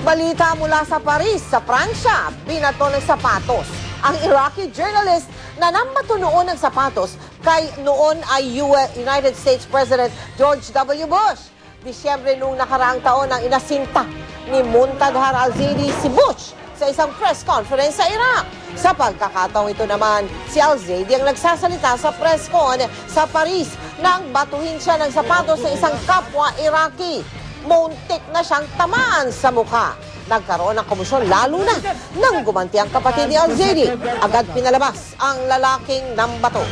Balita mula sa Paris, sa Pransya, binato ng sapatos ang Iraqi journalist na nambato noon ng sapatos kay noon ay United States President George W. Bush. Disyembre noong nakaraang taon ang inasinta ni Muntadhar al-Zaidi si Bush sa isang press conference sa Iraq. Sa pagkakataong ito naman, si al-Zaidi ang nagsasalita sa press con sa Paris nang batuhin siya ng sapatos sa isang kapwa Iraqi. Muntik na siyang tamaan sa mukha. Nagkaroon ng komusyon lalo na nang gumanti ang kapatid ni al-Zaidi. Agad pinalabas ang lalaking nambato.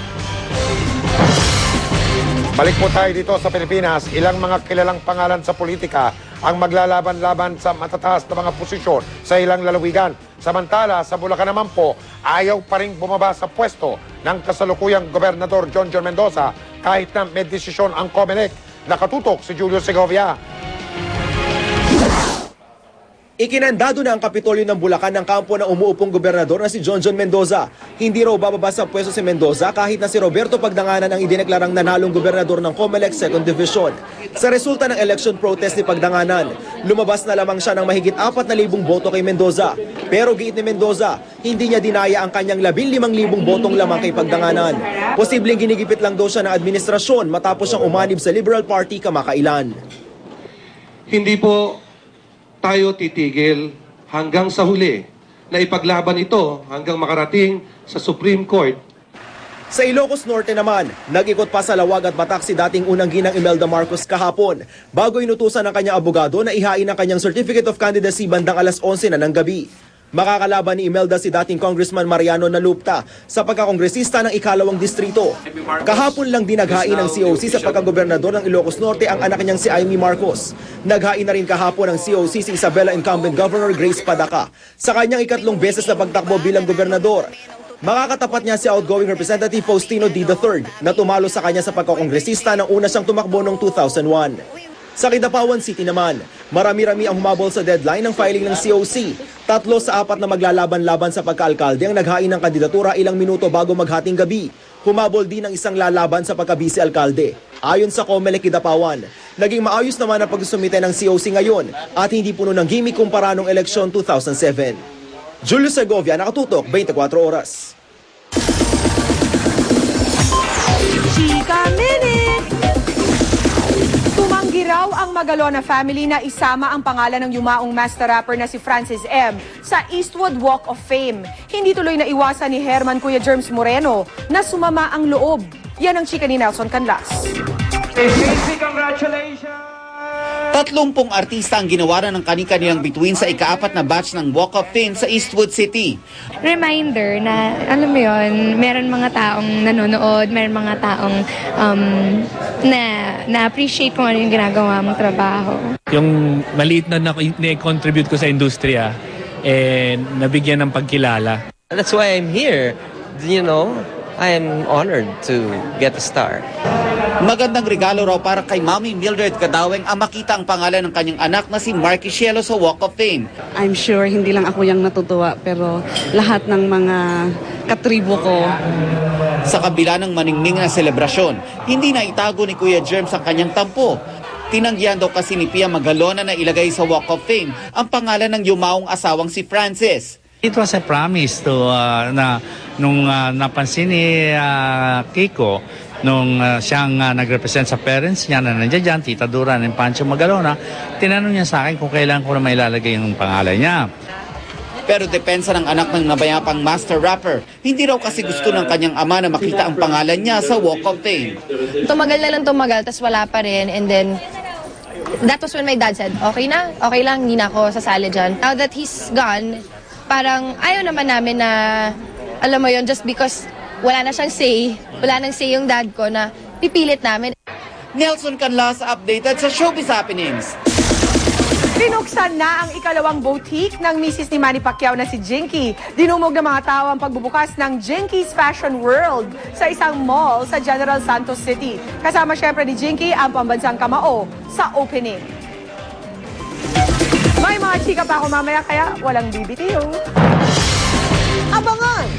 Balik po tayo dito sa Pilipinas. Ilang mga kilalang pangalan sa politika ang maglalaban-laban sa matataas na mga posisyon sa ilang lalawigan. Samantala, sa Bulacan naman po, ayaw pa rin bumaba sa pwesto ng kasalukuyang Gobernador John Mendoza kahit na may desisyon ang COMELEC. Nakatutok si Julio Segovia. Ikinandado na ang Kapitolyo ng Bulacan ng kampo ng umuupong gobernador na si John Mendoza. Hindi raw bababa sa pwesto si Mendoza kahit na si Roberto Pagdanganan ang idineklarang nanalong gobernador ng COMELEC 2nd Division. Sa resulta ng election protest ni Pagdanganan, lumabas na lamang siya ng mahigit 4,000 boto kay Mendoza. Pero giit ni Mendoza, hindi niya dinaya ang kanyang 15,000 botong lamang kay Pagdanganan. Posibleng ginigipit lang daw siya ng administrasyon matapos siyang umanib sa Liberal Party kamakailan. Hindi po tayo titigil hanggang sa huli na ipaglaban ito hanggang makarating sa Supreme Court. Sa Ilocos Norte naman, nag-ikot pa sa Lawag at Batak si dating unang ginang Imelda Marcos kahapon bago inutusan ng kanyang abogado na ihain ang kanyang Certificate of Candidacy bandang alas 11 na ng gabi. Makakalaban ni Imelda si dating Congressman Mariano Nalupta sa pagkakongresista ng ikalawang distrito. Kahapon lang dinaghain ng COC sa pagkagobernador ng Ilocos Norte ang anak niyang si Amy Marcos. Naghain na rin kahapon ng COC si Isabela incumbent Governor Grace Padaka sa kanyang ikatlong beses na pagtakbo bilang gobernador. Makakatapat niya si outgoing Representative Faustino D. III na tumalo sa kanya sa pagkakongresista nang una siyang tumakbo noong 2001. Sa Kidapawan City naman, marami-rami ang humabol sa deadline ng filing ng COC. 3 sa 4 na maglalaban-laban sa pagkaalkalde ang naghain ng kandidatura ilang minuto bago maghating gabi. Humabol din ang isang lalaban sa pagka-vice-alkalde. Ayon sa COMELEC Kidapawan, naging maayos naman ang pagsumite ng COC ngayon at hindi puno ng gimmick kumpara noong eleksyon 2007. Julio Segovia, Nakatutok, 24 Oras. Chika Minute! Tumanggi raw ang Magalona family na isama ang pangalan ng yumaong master rapper na si Francis M. sa Eastwood Walk of Fame. Hindi tuloy na iwasan ni Herman Kuya Germs Moreno na sumama ang loob. Yan ang chika ni Nelson Canlas. Congratulations! 30 artista ang ginawaran ng kani-kanilang bituin sa ika-4 na batch ng Walk of Fame sa Eastwood City. Reminder na, alam mo yun, meron mga taong nanonood, meron mga taong na-appreciate kung ano yung ginagawa mong trabaho. Yung maliit na na-contribute ko sa industriya, nabigyan ng pagkilala. That's why I'm here. You know, I am honored to get a star. Magandang regalo raw para kay Mami Mildred Kadaweng ang makita ang pangalan ng kanyang anak na si Marky Cielo sa Walk of Fame. I'm sure hindi lang ako yung natutuwa pero lahat ng mga katribo ko. Sa kabila ng maningning na selebrasyon, hindi na itago ni Kuya Germs ang kanyang tampo. Tinanggihan daw kasi ni Pia Magalona na ilagay sa Walk of Fame ang pangalan ng yumaong asawang si Francis. It was a promise to nung napansin ni Kiko nung siyang nag-represent sa parents niya na nandiyan dyan, Tita Duran and Pancho Magalona, tinanong niya sa akin kung kailan ko na may lalagay yung pangalan niya. Pero depensa ng anak ng nabayapang master rapper, hindi raw kasi gusto ng kanyang ama na makita ang pangalan niya sa Walk of Fame. Tumagal na lang tumagal, tas wala pa rin, and then that was when my dad said, okay na, okay lang, hindi na ako sasali dyan. Now that he's gone, parang ayaw naman namin na, alam mo yon, just because wala na siyang say, wala nang say yung dad ko na pipilit namin. Nelson Canlas, updated sa Showbiz Happenings. Pinuksan na ang ikalawang boutique ng misis ni Manny Pacquiao na si Jinky. Dinumog ng mga tao ang pagbubukas ng Jinky's Fashion World sa isang mall sa General Santos City. Kasama syempre ni Jinky ang pambansang kamao sa opening. May mga chika pa ako mamaya kaya walang BBTO. Abangan